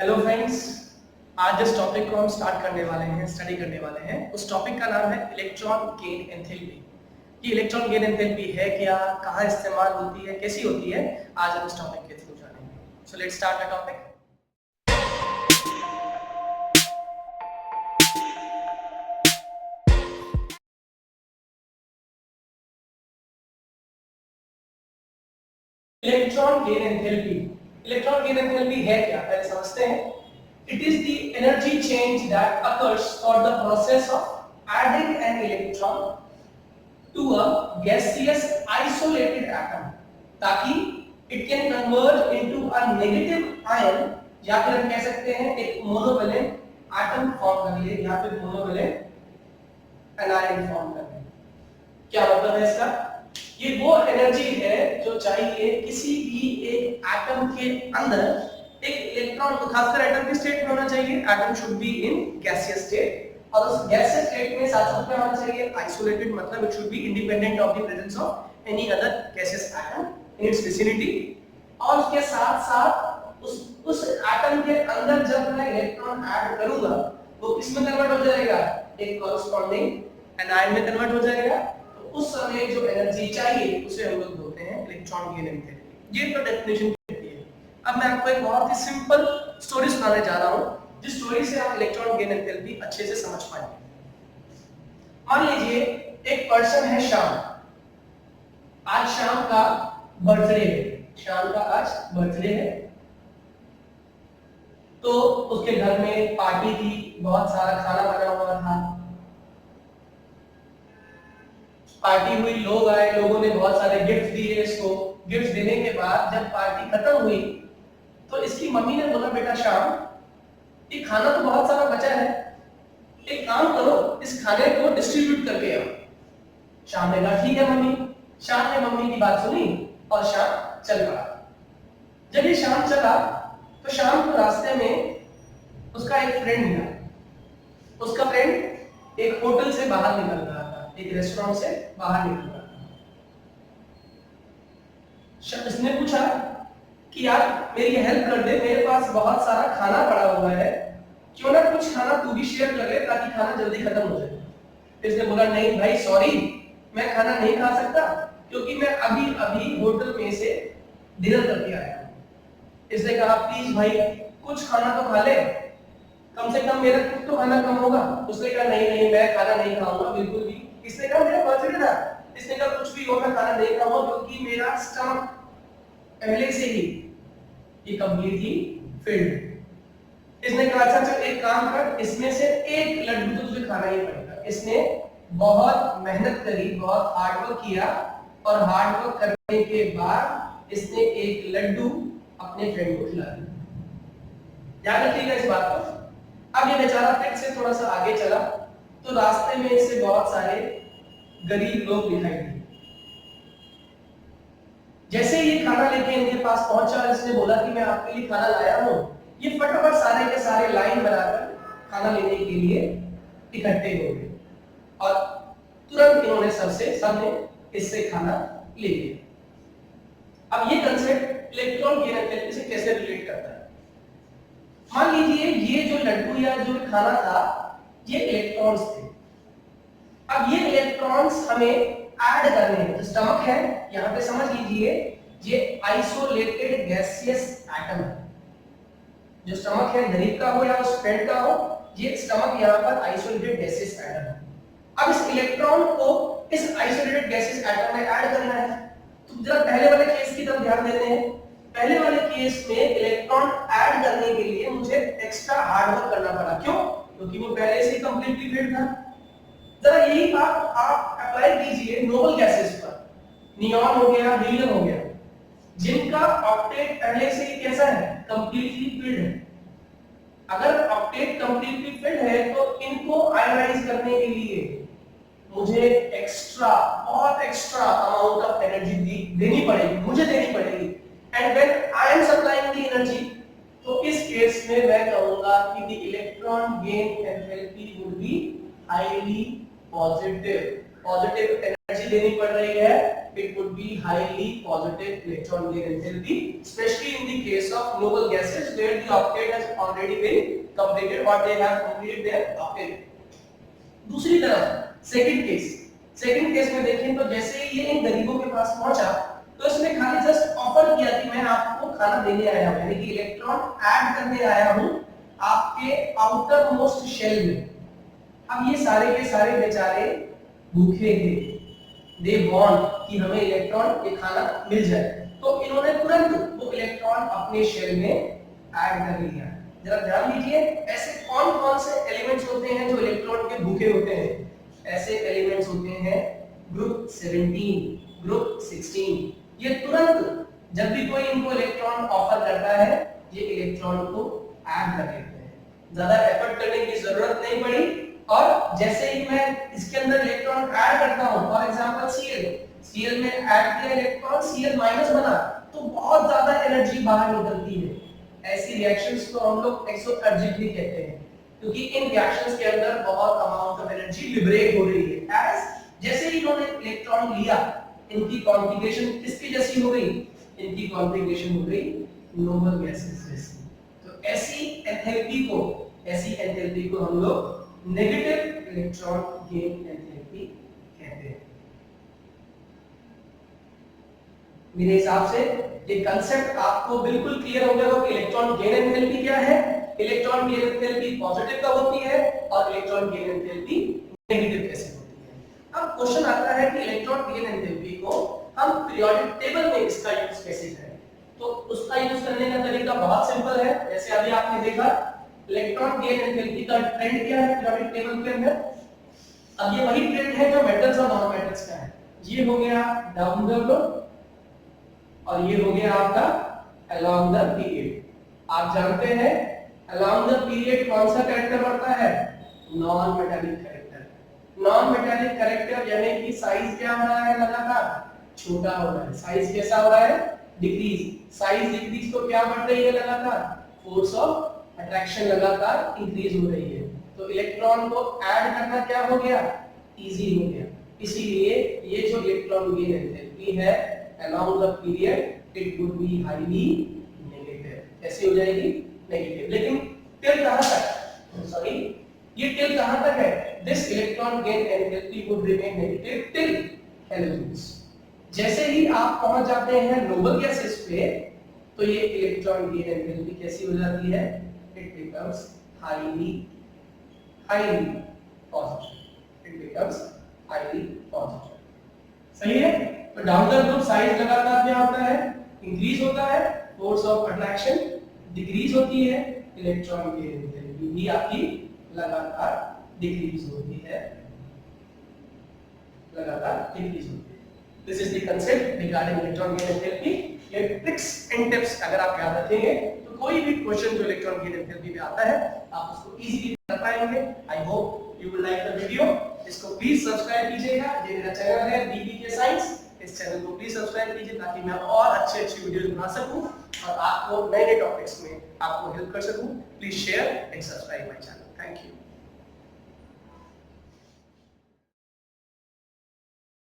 Hello friends, आज जिस topic को हम स्टार्ट करने वाले हैं, स्टडी करने वाले हैं, उस टॉपिक का नाम है इलेक्ट्रॉन गेन एंथैल्पी। कि इलेक्ट्रॉन गेन एंथैल्पी है क्या, कहाँ इस्तेमाल होती है, कैसी होती है, आज हम इस टॉपिक के थ्रू जानेंगे। So let's start the topic. Electron gain enthalpy, electron gain enthalpy है क्या, पहले समझते हैं। It is the energy change that occurs for the process of adding an electron to a gaseous isolated atom, ताकि it can convert into a negative ion, या फिर हम कह सकते हैं एक मोनोवैलेंट एटम फॉर्म कर ले, या फिर मोनोवैलेंट एनायन फॉर्म कर ले। क्या मतलब है इसका? ये वो एनर्जी है जो चाहिए किसी भी एक एटम के अंदर एक इलेक्ट्रॉन को, खासकर एटम की स्टेट में होना चाहिए। Atom should be in gaseous state, और उस गैसियस स्टेट में साथ साथ होना चाहिए आइसोलेटेड, मतलब it should be independent of the presence of any other gaseous atom in its vicinity. और उसके साथ साथ उस एटम के अंदर जब मैं इलेक्ट्रॉन ऐड करूंगा, वो किस में कन्वर्ट हो जाएगा? एक कॉरेस्पॉन्डिंग एनायन में कन्वर्ट हो जाएगा। तो उस समय जो एनर्जी चाहिए उसे हम लोग बोलते हैं इलेक्ट्रॉन गेन एंथैल्पी। ये तो डेफिनेशन। अब मैं आपको एक बहुत ही सिंपल स्टोरी सुनाने जा रहा हूं, जिस स्टोरी से आप इलेक्ट्रॉन गेन एंथैल्पी अच्छे से समझ पाएंगे। मान लीजिए एक पर्सन है श्याम, आज शाम का बर्थडे है, शाम का आज बर्थडे है। तो उसके घर में पार्टी थी, बहुत सारा खाना बना हुआ था, पार्टी हुई, लोग आए, लोगों ने बहुत सारे गिफ्ट दिए इसको। गिफ्ट देने के बाद जब पार्टी खत्म हुई तो इसकी मम्मी ने बोला, बेटा श्याम, ये खाना तो बहुत सारा बचा है, एक काम करो, इस खाने को डिस्ट्रीब्यूट करके आओ। श्याम ने कहा ठीक है मम्मी। श्याम ने मम्मी की बात सुनी और श्याम चल पड़ा। जब ये श्याम चला तो श्याम को रास्ते में उसका एक फ्रेंड मिला। उसका फ्रेंड एक होटल से बाहर निकल रहा था, एक रेस्टोरेंट से बाहर निकल रहा था। इसने पूछा कि यार मेरी हेल्प कर दे, मेरे पास बहुत सारा खाना पड़ा हुआ है, क्यों ना कुछ खाना तू भी शेयर कर ले ताकि खाना जल्दी खत्म हो जाए। इसने बोला, नहीं भाई सॉरी, मैं खाना नहीं खा सकता, क्योंकि मैं अभी अभी होटल में से डिनर करके आया हूं। इसने कहा प्लीज भाई कुछ खाना तो खा ले, कम से कम मेरा कुछ तो खाना कम होगा। उसने कहा नहीं नहीं, मैं खाना नहीं खाऊंगा बिल्कुल भी। इसने कहा मेरा बर्थडे था। इसने कहा कुछ भी हो, मैं खाना नहीं खाऊंगा, क्योंकि मेरा स्टमक पहले से ही ये कंप्लीटली फिल्ड। इसने कहा अच्छा चल एक काम कर, इसमें से एक लड्डू तो तुझे खाना ही पड़ेगा। इसने बहुत मेहनत करी, बहुत हार्ड वर्क किया, और हार्ड वर्क करने के बाद इसने एक लड्डू अपने फ्रेंड को खिला दिया। याद रखिएगा इस बात को। अब ये बेचारा फिर से थोड़ा सा आगे चला तो रास्ते में इसे बहुत सारे गरीब लोग दिखाई दिए। जैसे ये खाना लेके इनके पास पहुंचा, इसने बोला कि मैं आपके लिए खाना लाया हूं। ये फटाफट सारे के सारे लाइन बनाकर खाना लेने के लिए इकट्ठे हो गए, और तुरंत इन्होंने सबने इससे खाना ले लिया। अब ये कंसेप्ट इलेक्ट्रॉन गेन एंथैल्पी से कैसे रिलेट करता है? मान लीजिए ये जो लड्डू या जो खाना था, ये इलेक्ट्रॉन्स थे। अब ये इलेक्ट्रॉन्स हमें ऐड करने हैं। जो स्टमक है, यहां पे समझ लीजिए ये आइसोलेटेड गैसियस एटम है। जो स्टमक है, गरीब का हो या उस फ्रेंड का हो, ये स्टमक यहां पर आइसोलेटेड गैसियस एटम है। अब इस इलेक्ट्रॉन को इस आइसोलेटेड गैसियस एटम में ऐड करना है। तो जरा पहले वाले केस की तरफ ध्यान देते हैं। पहले वाले केस में इलेक्ट्रॉन ऐड करने के लिए मुझे एक्स्ट्रा हार्ड वर्क करना पड़ा। क्यों? क्योंकि वो पहले से ही कंप्लीटली फिल्ड था। जरा यही बात आप अप्लाई कीजिए नोबल गैसेस पर। नियॉन हो गया, हीलियम हो गया, जिनका ऑक्टेट पहले से ही कैसा है? कंप्लीटली फिल्ड है। अगर ऑक्टेट कंप्लीटली फिल्ड है तो इनको आयोनाइज करने के लिए मुझे एक्स्ट्रा, बहुत एक्स्ट्रा अमाउंट ऑफ एनर्जी देनी पड़ेगी, मुझे देनी पड़ेगी। And when I am supplying the energy, तो इस केस में मैं कहूंगा कि the electron gain enthalpy would be highly positive. Positive energy देनी पड़ रही है, it would be highly positive electron gain enthalpy, especially in the case of noble gases where the octet has already been completed or they have completed their octet. दूसरी तरफ second case में देखें तो जैसे ही ये इन गरीबों के पास पहुंचा तो इसने खाली जस्ट ऑफर किया कि मैं आपको खाना देने आया हूं, यानी कि इलेक्ट्रॉन ऐड करने आया हूं आपके आउटर मोस्ट शेल में। अब ये सारे के सारे बेचारे भूखे थे, दे वांट कि हमें इलेक्ट्रॉन ये खाना मिल जाए, तो इन्होंने तुरंत वो इलेक्ट्रॉन अपने शेल में ऐड कर लिया। जरा ध्यान दीजिए, ऐसे कौन कौन से एलिमेंट्स होते हैं जो इलेक्ट्रॉन के भूखे होते हैं? ऐसे एलिमेंट्स होते हैं ग्रुप 17, ग्रुप 16। ये तुरंत जब भी कोई इनको इलेक्ट्रॉन ऑफर करता है ये इलेक्ट्रॉन को ऐड कर लेते हैं, ज्यादा एफर्ट करने की जरूरत नहीं पड़ी। और जैसे ही मैं इसके अंदर इलेक्ट्रॉन ऐड करता हूं, फॉर एग्जांपल Cl में ऐड किया इलेक्ट्रॉन, Cl माइनस बना, तो बहुत ज्यादा एनर्जी बाहर निकलती है। ऐसी रिएक्शंस को हम लोग एक्सोथर्जिक भी कहते हैं, क्योंकि इन रिएक्शंस के अंदर बहुत अमाउंट ऑफ एनर्जी लिबरेट हो रही है। एज जैसे ही इन्होंने इलेक्ट्रॉन लिया, इनकी कॉन्फ़िगरेशन किसकी जैसी हो गई? इनकी कॉन्फ़िगरेशन हो गई नोबल गैसेस जैसी। तो ऐसी एंथैल्पी को हम लोग नेगेटिव इलेक्ट्रॉन गेन एंथैल्पी कहते हैं। मेरे हिसाब से ये कांसेप्ट आपको बिल्कुल क्लियर हो गया होगा कि इलेक्ट्रॉन गेन एंथैल्पी क्या है, इलेक्ट्रॉन गेन एंथैल्पी पॉजिटिव कब होती है और इलेक्ट्रॉन गेन एंथैल्पी नेगेटिव कैसे होती है। अब क्वेश्चन आता है कि इलेक्ट्रॉन गेन एंथैल्पी को हम पीरियोडिक टेबल में इसका यूज कैसे करें? तो उसका यूज करने का तरीका बहुत सिंपल है। जैसे अभी आपने देखा इलेक्ट्रॉन गेन एंथैल्पी का ट्रेंड क्या है पीरियोडिक टेबल के अंदर। अब ये वही ट्रेंड है जो मेटल्स और नॉन मेटल्स का है। ये हो गया डाउन द रोड और ये हो गया आपका अलोंग द पीरियड। आप जानते हैं अलोंग द पीरियड कौन सा कैरेक्टर बढ़ता है? Non metallic character. Non metallic character यानी कि साइज क्या हो रहा है? लगातार छोटा हो रहा है। साइज कैसा हो रहा है? डिक्रीज। साइज डिक्रीज तो क्या बढ़ रही है? लगातार फोर्स ऑफ अट्रैक्शन लगातार इंक्रीज हो रही है। तो इलेक्ट्रॉन को ऐड करना क्या हो गया? इजी हो गया। इसीलिए ये जो इलेक्ट्रॉन गेन एंथैल्पी है along the period it would be highly negative. कैसे हो जाएगी? नेगेटिव। लेकिन टिल कहां तक? सॉरी, ये टिल कहां तक है? This electron gain enthalpy would remain negative till halogens. जैसे ही आप पहुंच जाते हैं नोबल गैसेस पे तो ये इलेक्ट्रॉन गेन एंथैल्पी कैसी हो जाती है? It becomes highly positive. It becomes highly positive. सही है? तो डाउन द ग्रुप साइज लगातार क्या होता है? इंक्रीज होता है। फोर्स ऑफ अट्रैक्शन डिक्रीज होती है। इलेक्ट्रॉन गेन एंथैल्पी भी आपकी लगातार डिक्रीज होती है, लगातार डिक्रीज होती है। This is the concept regarding electron gain enthalpy. ये ट्रिक्स एंड टिप्स अगर आप याद रखेंगे तो कोई भी क्वेश्चन जो इलेक्ट्रॉन गेन एंथैल्पी में आता है आप उसको इजीली कर पाएंगे। I hope you will like the video. इसको प्लीज सब्सक्राइब कीजिएगा। ये मेरा चैनल है बीबीके साइंस। इस चैनल को प्लीज सब्सक्राइब कीजिए ताकि मैं और अच्छे वीडियोस बना सकूं और आपको नए टॉपिक्स में आपको हेल्प कर सकूं। Please share and subscribe my channel. Thank you.